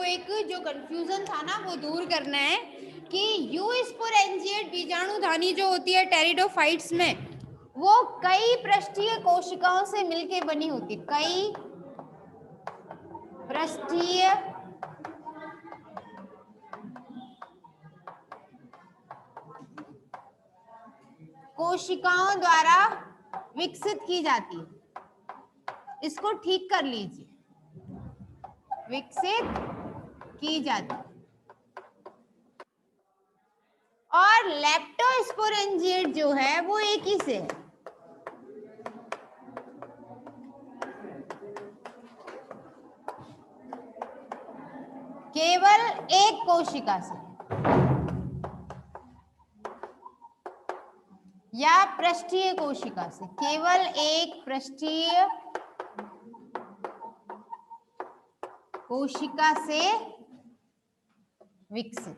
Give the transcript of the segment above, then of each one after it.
आपको एक जो कंफ्यूजन था ना वो दूर करना है कि यूस्पोरेंजिएट बीजाणुधानी जो होती है टेरिडोफाइट्स में, वो कई पृष्ठीय कोशिकाओं से मिलके बनी होती, कई पृष्ठीय कोशिकाओं द्वारा विकसित की जाती है। इसको ठीक कर लीजिए, विकसित की जाती है। और लेप्टोस्पोरेंजिएट जो है वो एक ही से है, केवल एक कोशिका से या पृष्ठीय कोशिका से, केवल एक पृष्ठीय कोशिका से विकसित।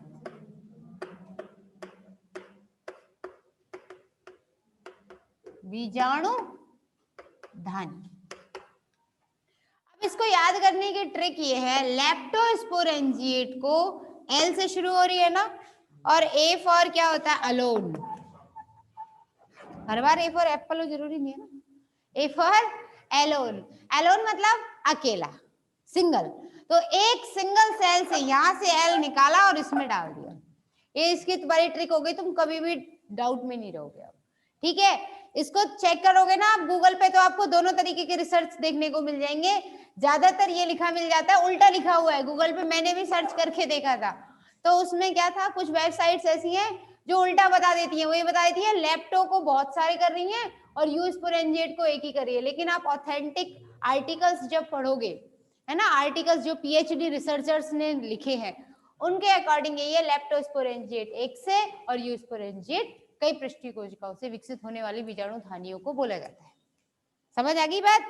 बीजाणु धानी। अब इसको याद करने की ट्रिक ये है, लेप्टोस्पोरेंजिएट को एल से शुरू हो रही है ना, और ए फॉर क्या होता है, alone. Her bar A for Apple जरूरी नहीं है ना, ए फॉर एलोन। एलोन मतलब अकेला, सिंगल। तो एक सिंगल सेल से यहां से एल निकाला और इसमें डाल दिया। ये इसकी तुम्हारी ट्रिक हो गई, तुम कभी भी डाउट में नहीं रहोगे अब, ठीक है। इसको चेक करोगे ना आप गूगल पे तो आपको दोनों तरीके के रिसर्च देखने को मिल जाएंगे। ज्यादातर ये लिखा मिल जाता है, उल्टा लिखा हुआ है गूगल पे, मैंने भी सर्च करके देखा था। तो उसमें क्या था, कुछ वेबसाइट्स ऐसी हैं जो उल्टा बता देती हैं। वो ये बता देती है लेप्टो को बहुत सारे कर रही हैं और यूस्पोरेंजिएट को एक ही कर रही है। लेकिन आप ऑथेंटिक आर्टिकल्स जब पढ़ोगे, है ना, आर्टिकल्स जो पीएचडी रिसर्चर्स ने लिखे हैं, उनके अकॉर्डिंग ये लेप्टोस्पोरेंजिएट एक से और यूस्पोरेंजिएट कई पृष्ठीय कोशिकाओं से विकसित होने वाली बीजाणुधानियों को बोला जाता है। समझ आ गई बात?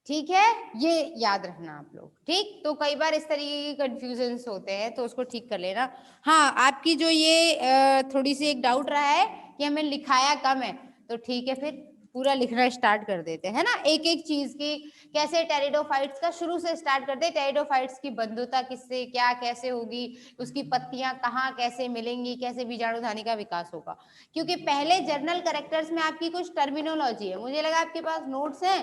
ठीक है, ये याद रखना आप लोग, ठीक। तो कई बार इस तरीके के कंफ्यूजन्स होते हैं तो उसको ठीक कर लेना। हाँ, आपकी जो ये थोड़ी सी एक डाउट रहा है कि हमें लिखाया कम है, तो ठीक है, फिर पूरा लिखना स्टार्ट कर देते हैं ना, एक एक चीज की। कैसे टेरिडोफाइट्स का शुरू से स्टार्ट करते हैं, टेरिडोफाइट्स की बंधुता किससे क्या कैसे होगी, उसकी पत्तियां कहाँ कैसे मिलेंगी, कैसे बीजाणुधानी का विकास होगा। क्योंकि पहले जर्नल करेक्टर्स में आपकी कुछ टर्मिनोलॉजी है, मुझे लगा आपके पास नोट्स हैं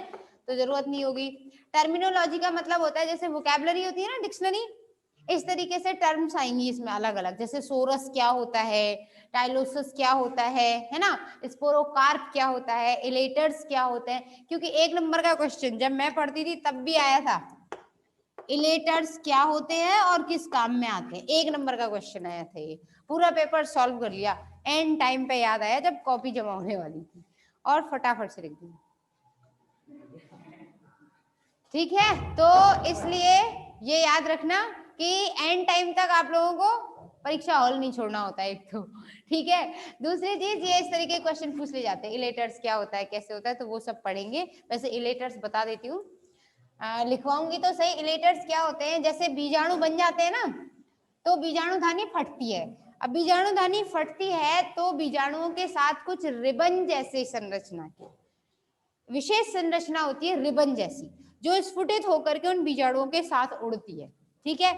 तो जरूरत नहीं होगी। टर्मिनोलॉजी का मतलब होता है जैसे वोकैबुलरी होती है ना, डिक्शनरी, इस तरीके से टर्म्स आएंगी इसमें अलग अलग। जैसे सोरस क्या होता है, टाइलोसस क्या होता है ना, स्पोरोकार्प क्या होता है, इलेटर्स क्या होते हैं। क्योंकि एक नंबर का क्वेश्चन जब मैं पढ़ती थी तब भी आया था, इलेटर्स क्या होते हैं और किस काम में आते हैं, एक नंबर का क्वेश्चन आया था। ये पूरा पेपर सॉल्व कर लिया, एंड टाइम पे याद आया जब कॉपी जमा होने वाली थी, और फटाफट से लिख दी। ठीक है, तो इसलिए ये याद रखना कि एंड टाइम तक आप लोगों को परीक्षा हॉल नहीं छोड़ना होता है, एक तो। ठीक है, दूसरी चीज ये इस तरीके के क्वेश्चन पूछ ले जाते हैं, इलेटर्स क्या होता है कैसे होता है, तो वो सब पढ़ेंगे। वैसे इलेटर्स बता देती हूँ, लिखवाऊंगी तो सही। इलेटर्स क्या होते हैं, जैसे बीजाणु बन जाते हैं ना, तो बीजाणुधानी फटती है। अब बीजाणुधानी फटती है तो बीजाणुओं के साथ कुछ रिबन जैसे संरचना की विशेष संरचना होती है, रिबन जैसी, जो स्फुटित होकर के उन बीजाणुओं के साथ उड़ती है। ठीक है,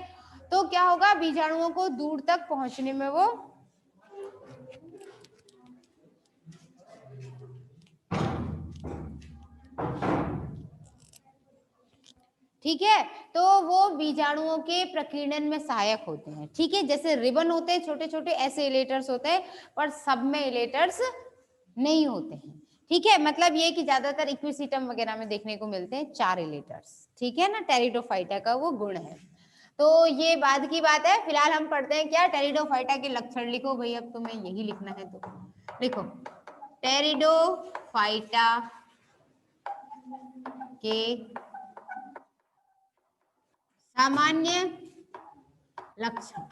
तो क्या होगा, बीजाणुओं को दूर तक पहुंचने में वो ठीक है, तो वो बीजाणुओं के प्रकीर्णन में सहायक होते हैं। ठीक है, जैसे रिबन होते हैं छोटे छोटे, ऐसे इलेटर्स होते हैं, पर सब में इलेटर्स नहीं होते हैं। ठीक है, मतलब ये कि ज्यादातर इक्विसिटम वगैरह में देखने को मिलते हैं 4 इलेटर्स। ठीक है ना, टेरिडोफाइटा का वो गुण है। तो ये बाद की बात है, फिलहाल हम पढ़ते हैं क्या, टेरिडोफाइटा के लक्षण लिखो भाई, अब तुम्हें यही लिखना है तो लिखो, टेरिडोफाइटा के सामान्य लक्षण।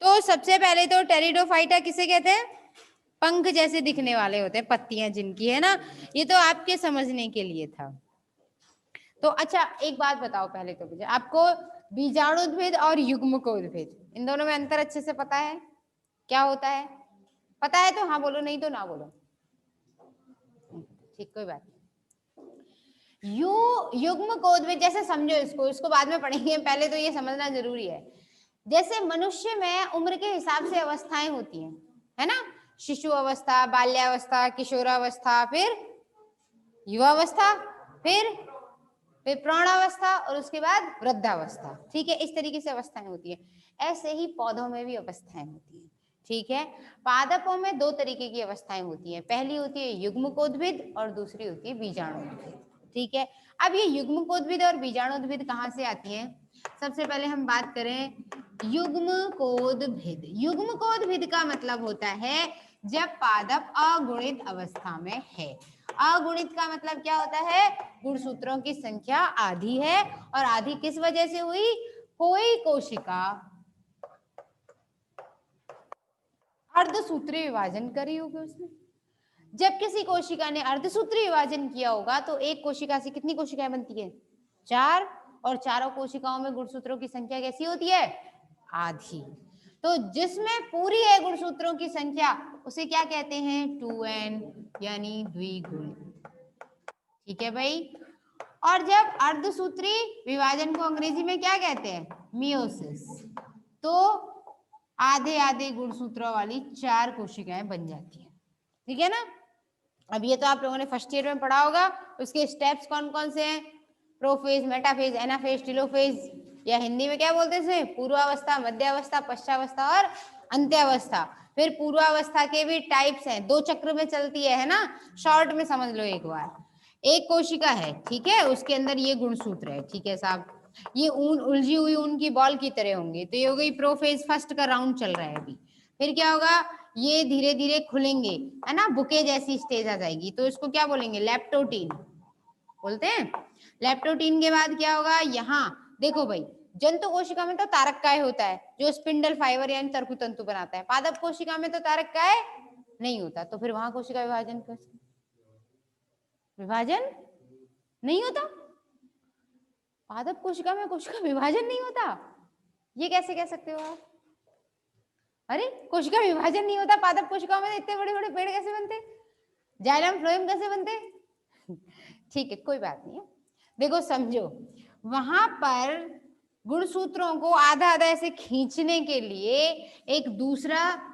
तो सबसे पहले तो टेरिडोफाइटा किसे कहते हैं, पंख जैसे दिखने वाले होते हैं, पत्तियां जिनकी, है ना। ये तो आपके समझने के लिए था। तो अच्छा एक बात बताओ पहले तो मुझे, आपको बीजाणुद्भिद और युग्मकोद्भिद इन दोनों में अंतर अच्छे से पता है, क्या होता है? पता है तो हाँ बोलो, नहीं तो ना बोलो। ठीक, कोई बात नहीं। युग्म कोद्भिद, जैसे समझो इसको बाद में पढ़ेंगे, पहले तो ये समझना जरूरी है। जैसे मनुष्य में उम्र के हिसाब से अवस्थाएं होती हैं, है ना, शिशु अवस्था, बाल्यावस्था, किशोरावस्था, फिर युवावस्था, फिर प्रौढ़ावस्था और उसके बाद वृद्धावस्था। ठीक है, इस तरीके से अवस्थाएं होती है। ऐसे ही पौधों में भी अवस्थाएं होती हैं। ठीक है, पादपों में दो तरीके की अवस्थाएं होती हैं, पहली होती है युग्मकोद्भिद और दूसरी होती है बीजाणुद्भिद। ठीक है, अब ये युग्मकोद्भिद और बीजाणुद्भिद कहाँ से आती हैं? सबसे पहले हम बात करें युग्मकोद्भिद। युग्मकोद्भिद का मतलब होता है जब पादप अगुणित अवस्था में है। अगुणित का मतलब क्या होता है? गुणसूत्रों की संख्या आधी है, और आधी किस वजह से हुई? कोई कोशिका अर्धसूत्री विभाजन करी होगी उसने। जब किसी कोशिका ने अर्धसूत्री विभाजन किया होगा तो एक कोशिका से कितनी कोशिकाएं बनती है? 4, और चारों कोशिकाओं में गुणसूत्रों की संख्या कैसी होती है? आधी। तो जिसमें पूरी है गुणसूत्रों की संख्या उसे क्या कहते हैं? 2n, यानी द्विगुणित। ठीक है भाई। और जब अर्धसूत्री विभाजन को अंग्रेजी में क्या कहते हैं? मियोसिस। तो आधे आधे गुणसूत्रों वाली 4 कोशिकाएं बन जाती हैं। ठीक है ना। अब ये तो आप लोगों ने फर्स्ट ईयर में पढ़ा होगा। उसके स्टेप्स कौन कौन से हैं? प्रोफेज, मेटाफेज, एनाफेज, टेलोफेज, या हिंदी में क्या बोलते हैं? पूर्वावस्था, मध्यावस्था, पश्चावस्था और अंत्यावस्था। फिर पूर्वावस्था के भी टाइप्स हैं, 2 चक्र में चलती है ना। शॉर्ट में समझ लो एक बार। एक कोशिका है, ठीक है, उसके अंदर ये गुणसूत्र है, ठीक है साहब। ये ऊन, उलझी हुई ऊन की बॉल की तरह होंगे। तो ये हो गई प्रोफेज, फर्स्ट का राउंड चल रहा है अभी। फिर क्या होगा? ये धीरे धीरे खुलेंगे, है ना, बुके जैसी स्टेज आ जाएगी, तो इसको क्या बोलेंगे? लेप्टोटीन बोलते हैं। लेप्टोटीन के बाद क्या होगा? यहाँ देखो भाई, जंतु कोशिका में तो तारककाय होता है जो स्पिंडल फाइबर यानी तंतु बनाता है। पादप कोशिका में तो तारककाय नहीं होता, तो फिर वहां कोशिका विभाजन कैसे? विभाजन नहीं होता। पादप कोशिका में कोशिका विभाजन नहीं होता, ये कैसे कह सकते हो आप? अरे कोशिका विभाजन नहीं होता पादप कोशिकाओं में, इतने बड़े बड़े पेड़ कैसे बनते? जाइलम फ्लोएम कैसे बनते? ठीक है, कोई बात नहीं है। देखो समझो, वहां पर गुणसूत्रों को आधा आधा ऐसे खींचने के लिए एक दूसरा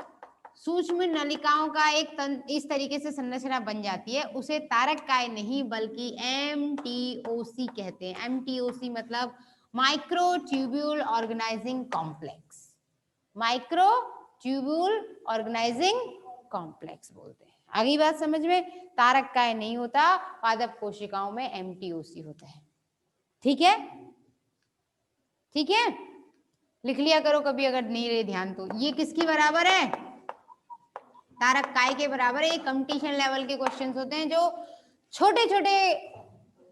सूक्ष्म नलिकाओं का एक इस तरीके से संरचना बन जाती है, उसे तारककाय नहीं बल्कि MTOC कहते हैं। MTOC मतलब microtubule organising complex. Microtubule organising complex बोलते हैं। आगे बात समझ में? तारककाय नहीं होता, पादप कोशिकाओं में MTOC होता है। ठीक है, ठीक है, लिख लिया करो कभी अगर नहीं रहे ध्यान तो। ये किसकी बराबर है? तारककाय के बराबर है। कंपटीशन लेवल के क्वेश्चंस होते हैं, जो छोटे छोटे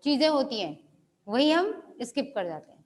चीजें होती हैं वही हम स्किप कर जाते हैं।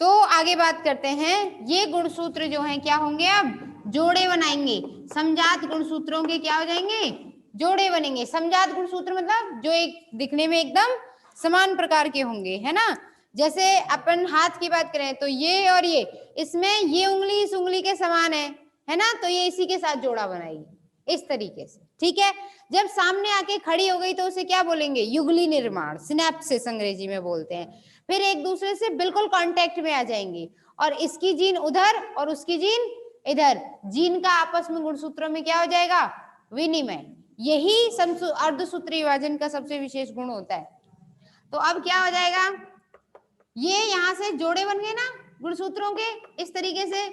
तो आगे बात करते हैं। ये गुणसूत्र जो हैं क्या होंगे? अब जोड़े बनाएंगे। समजात गुणसूत्रों के क्या हो जाएंगे? जोड़े बनेंगे। समजात गुणसूत्र मतलब जो एक दिखने में एकदम समान प्रकार के होंगे, है ना। जैसे अपन हाथ की बात करें तो ये और ये, इसमें ये उंगली इस उंगली के समान है ना, तो ये इसी के साथ जोड़ा बनाएगी इस तरीके से। ठीक है, जब सामने आके खड़ी हो गई तो उसे क्या बोलेंगे? युगली निर्माण, सिनेप्सिस अंग्रेजी में बोलते हैं। फिर एक दूसरे से बिल्कुल कांटेक्ट में आ जाएंगी, और इसकी जीन उधर और उसकी जीन इधर, जीन का आपस में गुणसूत्रों में क्या हो जाएगा? विनिमय। यही अर्धसूत्री विभाजन का सबसे विशेष गुण होता है। तो अब क्या हो जाएगा? ये यहां से जोड़े बन गए ना गुणसूत्रों के, इस तरीके से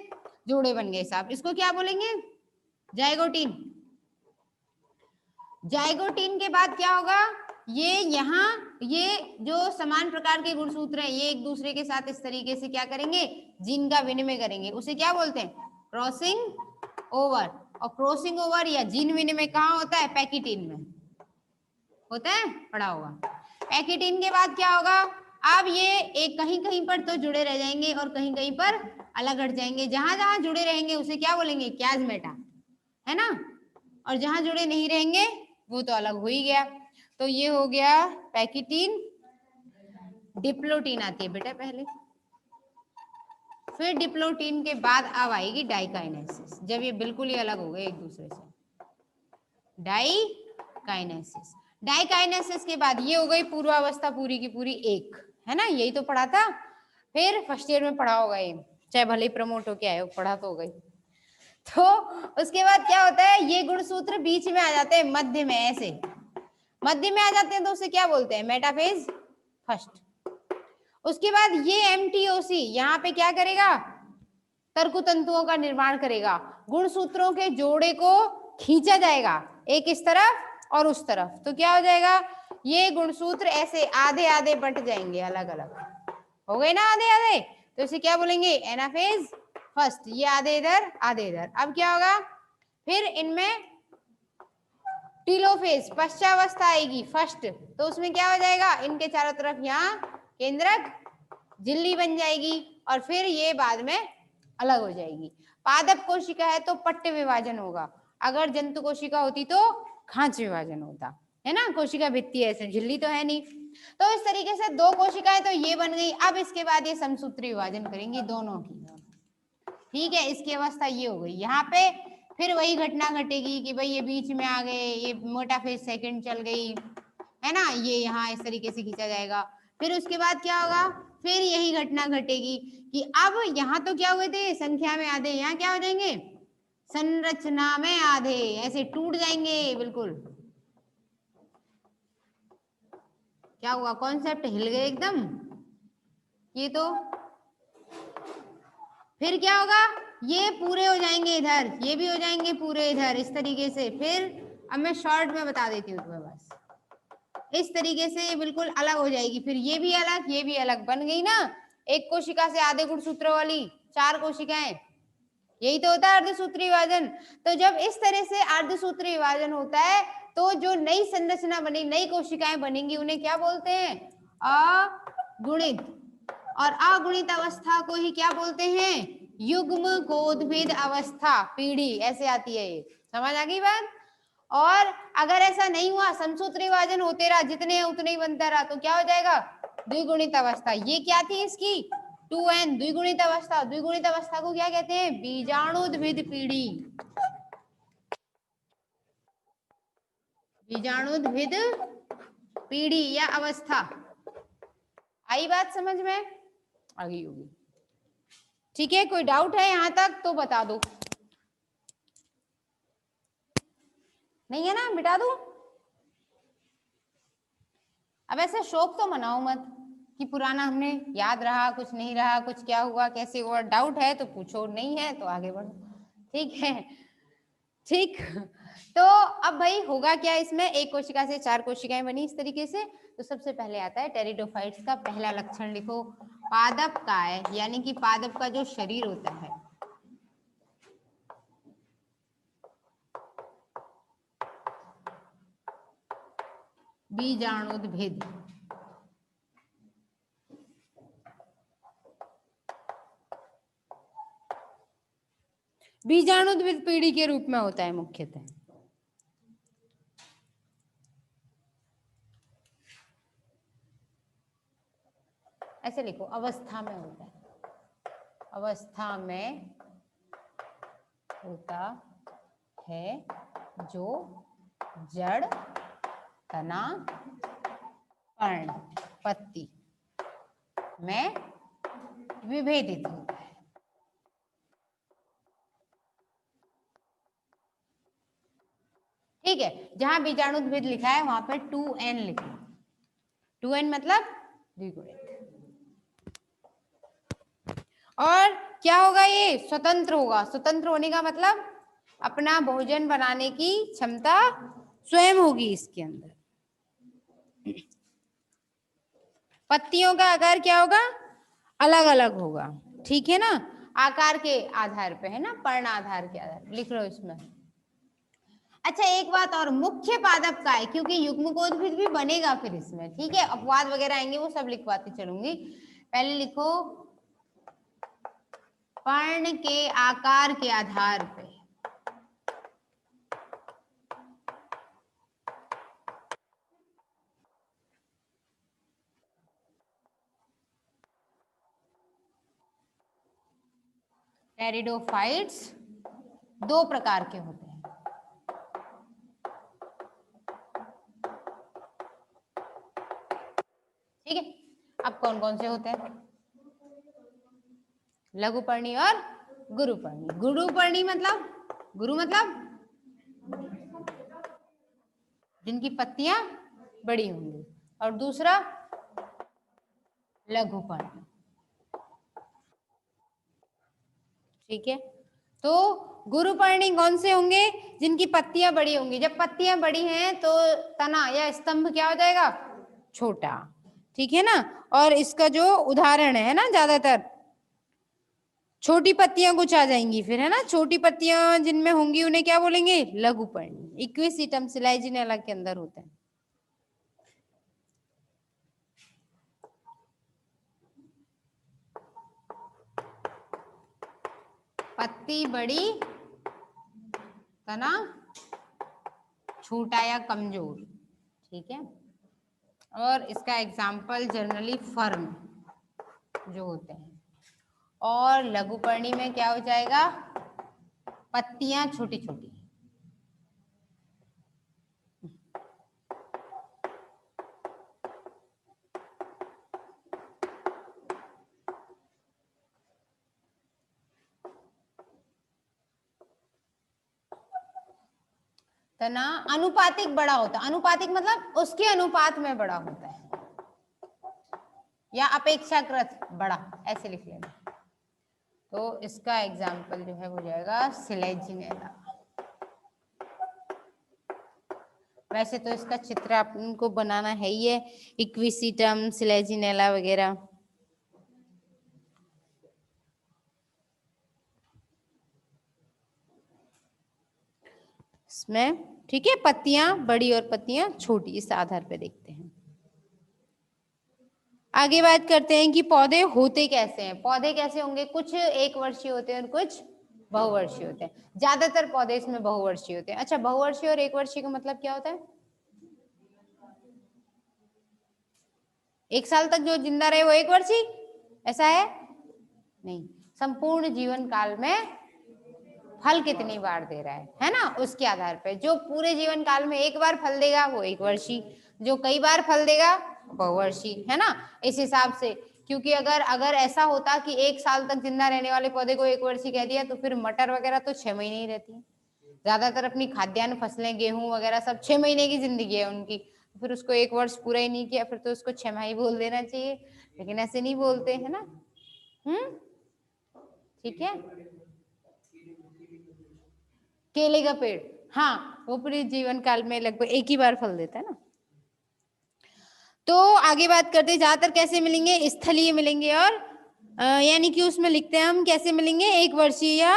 जोड़े बन गए साहब। इसको क्या बोलेंगे? जाइगोटीन। जाइगोटीन के बाद क्या होगा? ये यहाँ, ये जो समान प्रकार के गुणसूत्र हैं ये एक दूसरे के साथ इस तरीके से क्या करेंगे? जीन का विनिमय करेंगे। उसे क्या बोलते हैं? Crossing over. और क्रॉसिंग ओवर या जीन विनिमय कहाँ होता है? पैकिटीन में होता है, पढ़ा होगा। पैकिटीन के बाद क्या होगा? अब ये एक कहीं कहीं पर तो जुड़े रह जाएंगे और कहीं कहीं पर अलग हट जाएंगे। जहां जहां जुड़े रहेंगे उसे क्या बोलेंगे? क्याजमेटा, है ना। और जहां जुड़े नहीं रहेंगे वो तो अलग हो ही गया। तो ये हो गया पैकिटीन। डिप्लोटीन आती है बेटा पहले, फिर डिप्लोटीन के बाद अब आएगी डाइकाइनेसिस, जब ये बिल्कुल ही अलग हो गए एक दूसरे से। Die kinesis. डाइकाइनेसिस के बाद ये हो गई पूर्वावस्था पूरी की पूरी एक, है ना, यही तो पढ़ा था, फिर फर्स्ट ईयर में पढ़ा होगा ये, चाहे भले ही प्रमोट होके आए हो, पढ़ा तो हो गई। तो उसके बाद क्या होता है, ये गुणसूत्र बीच में आ जाते हैं, मध्य में, ऐसे मध्य में आ जाते हैं, तो उसे क्या बोलते हैं, मेटाफेज फर्स्ट। उसके बाद ये एमटीओसी यहाँ पे क्या करेगा, तर्क तंतुओं का निर्माण करेगा, गुणसूत्रों के जोड़े को खींचा जाएगा एक इस तरफ और उस तरफ, तो क्या हो जाएगा, ये गुणसूत्र ऐसे आधे आधे बंट जाएंगे, अलग अलग हो गए ना, आधे आधे, तो इसे क्या बोलेंगे, एनाफेज फर्स्ट, ये आधे इधर आधे इधर। अब क्या होगा, फिर इनमें टीलोफेज पश्चावस्था आएगी फर्स्ट, तो उसमें क्या हो जाएगा, इनके चारों तरफ यहाँ केंद्रक झिल्ली बन जाएगी, और फिर ये बाद में अलग हो जाएगी। पादप कोशिका है तो पट्ट विभाजन होगा, अगर जंतु कोशिका होती तो खांच विभाजन होता, है ना, कोशिका भित्ति ऐसे, झिल्ली तो है नहीं। तो इस तरीके से दो कोशिकाएं तो ये बन गई। अब इसके बाद ये समसूत्री विभाजन करेंगी दोनों की, ठीक है, इसकी अवस्था ये हो गई। यहाँ पे फिर वही घटना घटेगी कि भाई ये बीच में आ गए, ये मोटा फेज सेकंड चल गई, है ना, ये यहाँ इस तरीके से खींचा जाएगा। फिर उसके बाद क्या होगा, फिर यही घटना घटेगी कि अब यहाँ तो क्या हुए थे, संख्या में आधे, यहाँ क्या हो जाएंगे, संरचना में आधे, ऐसे टूट जाएंगे बिल्कुल। क्या हुआ, कॉन्सेप्ट हिल गए एकदम ये तो। फिर क्या होगा, ये पूरे हो जाएंगे इधर, ये भी हो जाएंगे पूरे इधर, इस तरीके से। फिर अब मैं शॉर्ट में बता देती हूँ तुम्हें, बस इस तरीके से ये बिल्कुल अलग हो जाएगी। फिर ये भी अलग, ये भी अलग बन गई ना, एक कोशिका से आधे गुणसूत्रों वाली 4 कोशिकाएं, यही तो होता है अर्धसूत्री विभाजन। तो जब इस तरह से अर्धसूत्री विभाजन होता है, तो जो नई संरचना बनी, नई कोशिकाएं बनेंगी, उन्हें क्या बोलते हैं, अगुणित। और अगुणित अवस्था को ही क्या बोलते हैं, युग्म कोद्भिद अवस्था, पीढ़ी ऐसे आती है ये, समझ आ गई बात। और अगर ऐसा नहीं हुआ, समसूत्री विभाजन होते रहा, जितने हैं उतने ही बनता रहा, तो क्या हो जाएगा, द्विगुणित अवस्था। ये क्या थी इसकी, 2n, द्विगुणित अवस्था। द्विगुणित अवस्था को क्या कहते हैं, बीजाणुद्भिद पीढ़ी, बीजाणुद्भिद पीढ़ी या अवस्था। आई बात समझ में, आ गई होगी, ठीक है। कोई डाउट है यहां तक तो बता दो, नहीं है ना, बिटा दूं। अब ऐसे शौक तो मनाओ मत कि पुराना हमने याद रहा, कुछ नहीं रहा, कुछ क्या हुआ कैसे हुआ, डाउट है तो पूछो, नहीं है तो आगे बढ़ो, ठीक है, ठीक। तो अब भाई होगा क्या इसमें, एक कोशिका से 4 कोशिकाएं बनी इस तरीके से। तो सबसे पहले आता है टेरिडोफाइट्स का पहला लक्षण, लिखो, पादप काय, यानी कि पादप का जो शरीर होता है, बीजाणुद्भिद। बीजाणुद्भिद पीढ़ी के रूप में होता है मुख्यतः। ऐसे लिखो, अवस्था में होता है, अवस्था में होता है, जो जड़, तना, पर्ण, पत्ती में विभेदित होता है। ठीक है, जहां बीजाणुद्भिद लिखा है वहां पे 2n लिखो, 2n मतलब द्विगुणित। और क्या होगा, ये स्वतंत्र होगा। स्वतंत्र होने का मतलब अपना भोजन बनाने की क्षमता स्वयं होगी इसके अंदर। पत्तियों का आकार क्या होगा, अलग अलग होगा, ठीक है ना, आकार के आधार पे, है ना, पर्ण आधार के आधार, लिख लो इसमें। अच्छा एक बात और, मुख्य पादप का है, क्योंकि युग्मकोद्भिद भी बनेगा फिर इसमें, ठीक है, अपवाद वगैरह आएंगे वो सब लिखवाती चलूंगी। पहले लिखो, पर्ण के आकार के आधार पे, टेरिडोफाइट्स 2 प्रकार के होते हैं। अब कौन कौन से होते हैं? लघुपर्णी और गुरुपर्णी। गुरुपर्णी मतलब, गुरु मतलब जिनकी पत्तियां बड़ी होंगी, और दूसरा लघुपर्णी। ठीक है, तो गुरुपर्णी कौन से होंगे? जिनकी पत्तियां बड़ी होंगी। जब पत्तियां बड़ी हैं तो तना या स्तंभ क्या हो जाएगा? छोटा। ठीक है ना। और इसका जो उदाहरण है ना, ज्यादातर छोटी पत्तियां कुछ आ जाएंगी फिर, है ना। छोटी पत्तियां जिनमें होंगी उन्हें क्या बोलेंगे? लघुपर्णी। इक्विसिटम सिलाइजिनेला के अंदर होते हैं। पत्ती बड़ी, तना छोटा या कमजोर। ठीक है, और इसका एग्जाम्पल जनरली फर्न जो होते हैं। और लघुपर्णी में क्या हो जाएगा? पत्तियां छोटी छोटी। तना अनुपातिक बड़ा होता है। अनुपातिक मतलब उसके अनुपात में बड़ा होता है, या अपेक्षाकृत बड़ा, ऐसे लिख लेना। तो इसका एग्जाम्पल जो है वो जाएगा सिलेजिनेला। वैसे तो इसका चित्र आपको बनाना है ही है, इक्विसिटम, सिलेजिनेला वगैरह। इसमें ठीक है, पत्तियां बड़ी और पत्तियां छोटी, इस आधार पे देखते हैं। आगे बात करते हैं कि पौधे होते कैसे हैं। पौधे कैसे होंगे? कुछ एक वर्षीय होते हैं और कुछ बहुवर्षीय होते हैं। ज्यादातर पौधे इसमें बहुवर्षीय होते हैं। अच्छा, बहुवर्षीय और एक वर्षीय का मतलब क्या होता है? एक साल तक जो जिंदा रहे वो एक वर्षीय, ऐसा है? नहीं, संपूर्ण जीवन काल में फल कितनी बार दे रहा है ना, उसके आधार पर। जो पूरे जीवन काल में एक बार फल देगा वो एक वर्षीय, जो कई बार फल देगा बहुवर्षीय, है ना, इस हिसाब से। क्योंकि अगर अगर ऐसा होता कि एक साल तक जिंदा रहने वाले पौधे को एक वर्षीय कह दिया, तो फिर मटर वगैरह तो 6 महीने ही रहती है। ज्यादातर अपनी खाद्यान्न फसलें, गेहूं वगैरह सब 6 महीने की जिंदगी है उनकी। फिर उसको एक वर्ष पूरा ही नहीं किया, फिर तो उसको 6 माही बोल देना चाहिए, लेकिन ऐसे नहीं बोलते, है ना। ठीक है। केले का पेड़, हाँ, वो पूरे जीवन काल में लगभग एक ही बार फल देता है ना। तो आगे बात करते हैं, ज्यादातर कैसे मिलेंगे? स्थलीय मिलेंगे, और यानी कि उसमें लिखते हैं हम कैसे मिलेंगे, एक वर्षीय या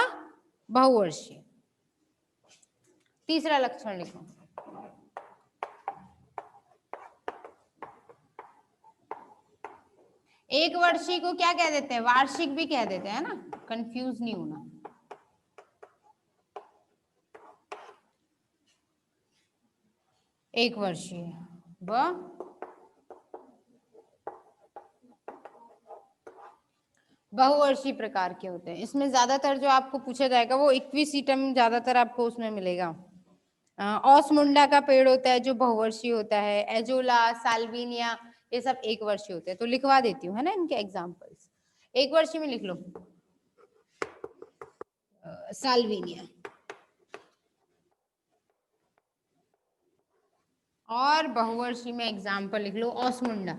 बहुवर्षीय। तीसरा लक्षण लिखो। एक वर्षीय को क्या कह देते हैं? वार्षिक भी कह देते हैं ना, कंफ्यूज नहीं होना। एक वर्षीय व बहुवर्षीय प्रकार के होते हैं। इसमें ज्यादातर जो आपको पूछा जाएगा वो इक्विसिटम ज्यादातर आपको उसमें मिलेगा। ऑसमुंडा का पेड़ होता है जो बहुवर्षीय होता है। एजोला, साल्विनिया, ये सब एक वर्षीय होते हैं। तो लिखवा देती हूँ, है ना, इनके एग्जाम्पल्स। एक वर्षीय में लिख लो साल्विनिया, और बहुवर्षीय में एग्जाम्पल लिख लो ऑसमुंडा।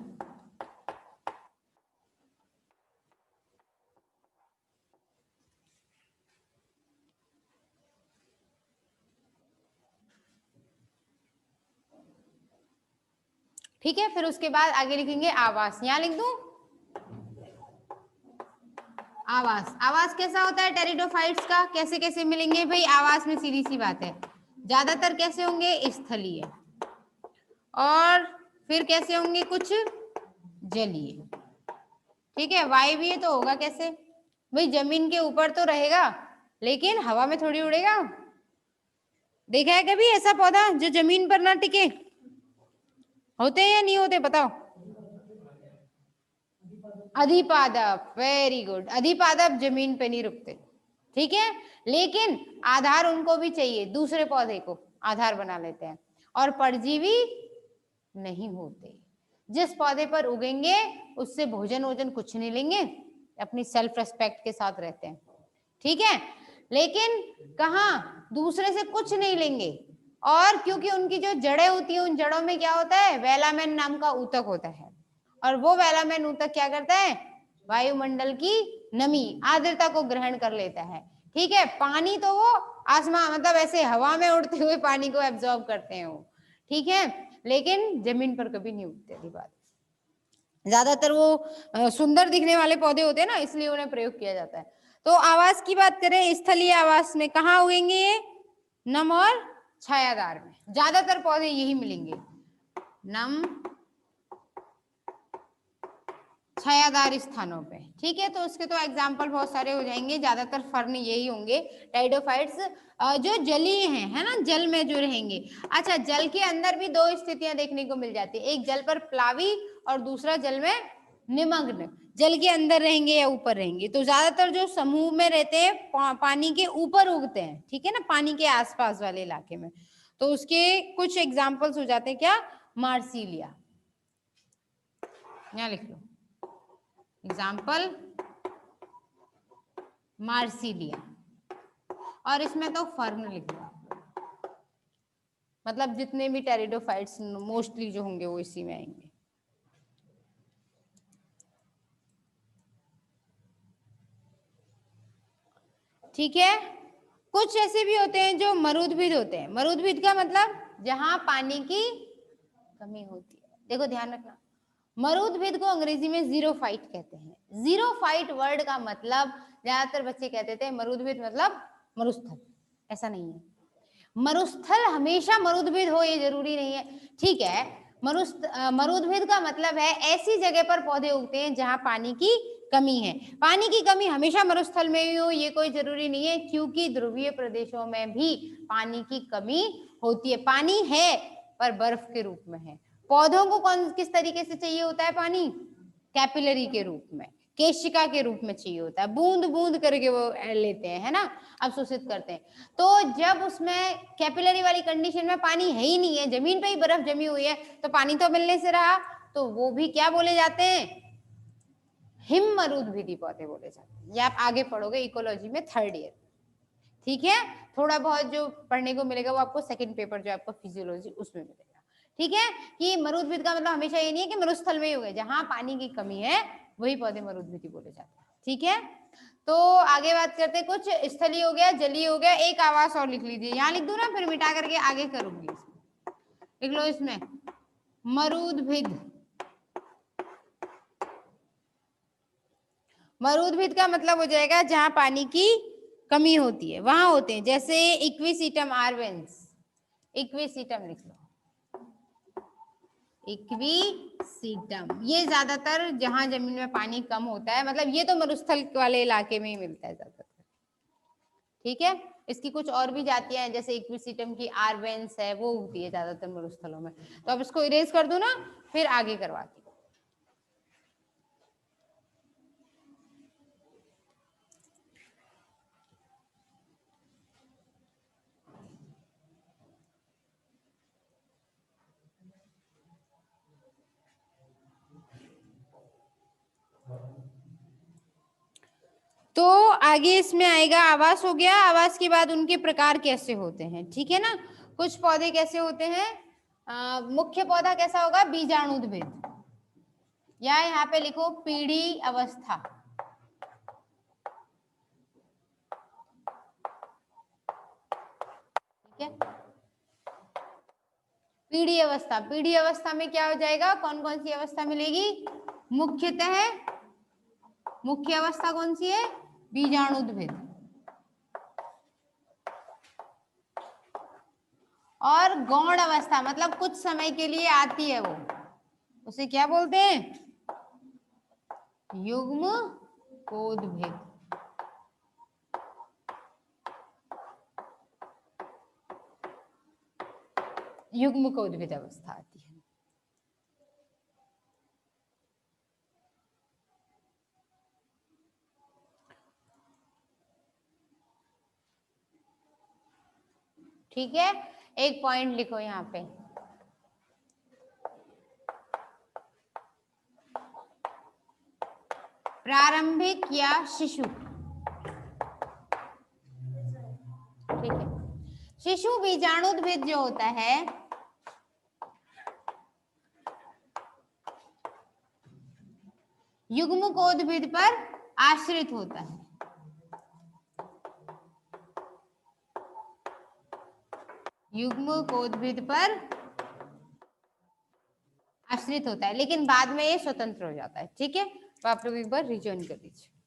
ठीक है, फिर उसके बाद आगे लिखेंगे आवास। यहां लिख दूं आवास। आवास कैसा होता है टेरिडोफाइट्स का? कैसे कैसे मिलेंगे भाई आवास में? सीधी सी बात है, ज्यादातर कैसे होंगे? स्थलीय, और फिर कैसे होंगे? कुछ जलीय। ठीक है, वायवीय तो होगा कैसे भाई? जमीन के ऊपर तो रहेगा लेकिन हवा में थोड़ी उड़ेगा। देखा है कभी ऐसा पौधा जो जमीन पर ना टिके? होते हैं या नहीं होते, बताओ। अधिपादप, वेरी गुड। अधिपादप जमीन पे नहीं रुकते, ठीक है, लेकिन आधार उनको भी चाहिए, दूसरे पौधे को आधार बना लेते हैं। और परजीवी नहीं होते। जिस पौधे पर उगेंगे उससे भोजन वोजन कुछ नहीं लेंगे, अपनी सेल्फ रेस्पेक्ट के साथ रहते हैं, ठीक है। लेकिन कहाँ, दूसरे से कुछ नहीं लेंगे, और क्योंकि उनकी जो जड़ें होती हैं, उन जड़ों में क्या होता है, वेलामेन नाम का ऊतक होता है, और वो वेलामेन ऊतक क्या करता है, वायुमंडल की नमी, आर्द्रता को ग्रहण कर लेता है, ठीक है। पानी तो वो आसमान, मतलब ऐसे हवा में उड़ते हुए पानी को एब्जॉर्ब करते हैं वो, ठीक है, लेकिन जमीन पर कभी नहीं उगते। बात, ज्यादातर वो सुंदर दिखने वाले पौधे होते हैं ना, इसलिए उन्हें प्रयोग किया जाता है। तो आवास की बात करें, स्थलीय आवास में कहाँ उगेंगे ये, नम और छायादार में, ज्यादातर पौधे यही मिलेंगे, नम छायादार स्थानों पे, ठीक है। तो उसके तो एग्जाम्पल बहुत सारे हो जाएंगे, ज्यादातर फर्न यही होंगे, टाइडोफाइट्स जो जलीय हैं, है ना, जल में जो रहेंगे। अच्छा, जल के अंदर भी दो स्थितियां देखने को मिल जाती है, एक जल पर प्लावी और दूसरा जल में निमग्न, जल के अंदर रहेंगे या ऊपर रहेंगे। तो ज्यादातर जो समूह में रहते हैं पानी के ऊपर उगते हैं, ठीक है ना, पानी के आसपास वाले इलाके में। तो उसके कुछ एग्जाम्पल्स हो जाते हैं, क्या, मार्सिलिया, यहाँ लिख लो एग्जाम्पल मार्सिलिया, और इसमें तो फर्न लिख लो, मतलब जितने भी टेरिडोफाइट्स मोस्टली जो होंगे वो इसी में आएंगे। ठीक है, कुछ ऐसे भी होते हैं जो मरुद्भिद होते हैं। मरुद्भिद का मतलब जहां पानी की कमी होती है। देखो ध्यान रखना, मरुद्भिद को अंग्रेजी में जीरोफाइट कहते हैं। जीरोफाइट वर्ड का मतलब, ज्यादातर बच्चे कहते थे मरुद्भिद मतलब मरुस्थल, ऐसा नहीं है। मरुस्थल हमेशा मरुद्भिद हो ये जरूरी नहीं है, ठीक है। मरुद्भिद का मतलब है ऐसी जगह पर पौधे उगते हैं जहां पानी की कमी है। पानी की कमी हमेशा मरुस्थल में ही हो ये कोई जरूरी नहीं है, क्योंकि ध्रुवीय प्रदेशों में भी पानी की कमी होती है। पानी है पर बर्फ के रूप में है। पौधों को किस तरीके से चाहिए होता है पानी, कैपिलरी के रूप में, केशिका के रूप में चाहिए होता है, बूंद बूंद करके वो लेते हैं, है ना, अवशोषित करते हैं। तो जब उसमें कैपिलरी वाली कंडीशन में पानी है ही नहीं है, जमीन पे ही बर्फ जमी हुई है, तो पानी तो मिलने से रहा, तो वो भी क्या बोले जाते हैं, हिम मरुद्भिदी पौधे बोले जाते हैं। ये आप आगे पढ़ोगे इकोलॉजी में 3rd ईयर, ठीक है। थोड़ा बहुत जो पढ़ने को मिलेगा वो आपको सेकंड पेपर जो आपको फिजियोलॉजी उसमें मिलेगा, ठीक है। कि मरुद्भिद का मतलब हमेशा ये नहीं है कि मरुस्थल में ही होगा, जहां पानी की कमी है वही पौधे मरुद्भिदी बोले जाते हैं, ठीक है। तो आगे बात करते हैं, कुछ स्थलीय हो गया, जलीय हो गया, एक आवास और लिख लीजिए, यहाँ लिख दू ना, फिर मिटा करके आगे करूंगी। लिख लो इसमें मरुद्भिद। मरुद्भिद का मतलब हो जाएगा जहां पानी की कमी होती है वहां होते हैं, जैसे इक्विसीटम आर्वेंस, इक्विसीटम लिख लो, इक्विसीटम, ये ज्यादातर जहां जमीन में पानी कम होता है, मतलब ये तो मरुस्थल वाले इलाके में ही मिलता है ज्यादातर, ठीक है। इसकी कुछ और भी जातियां हैं, जैसे इक्विसीटम की आर्वेंस है, वो होती है ज्यादातर मरुस्थलों में। तो अब इसको इरेज कर दो ना, फिर आगे करवाती। तो आगे इसमें आएगा आवास हो गया, आवास के बाद उनके प्रकार कैसे होते हैं, ठीक है ना। कुछ पौधे कैसे होते हैं, मुख्य पौधा कैसा होगा, बीजाणुद्भिद, या यहाँ पे लिखो पीढ़ी अवस्था, ठीक है। पीढ़ी अवस्था, पीढ़ी अवस्था में क्या हो जाएगा, कौन कौन सी अवस्था मिलेगी, मुख्यतः मुख्य अवस्था कौन सी है, बीजाणुद्भिद, और गौण अवस्था मतलब कुछ समय के लिए आती है वो, उसे क्या बोलते हैं, युग्म कोदभिद, युग्म कोदभिद अवस्था आती है। ठीक है, एक पॉइंट लिखो यहाँ पे, प्रारंभिक या शिशु, ठीक है। शिशु बीजाणुद्भिद जो होता है युग्मकोद्भिद पर आश्रित होता है, युग्मकोद्भिद पर आश्रित होता है, लेकिन बाद में ये स्वतंत्र हो जाता है, ठीक है। तो आप लोग एक बार रिजॉइन कर लीजिए।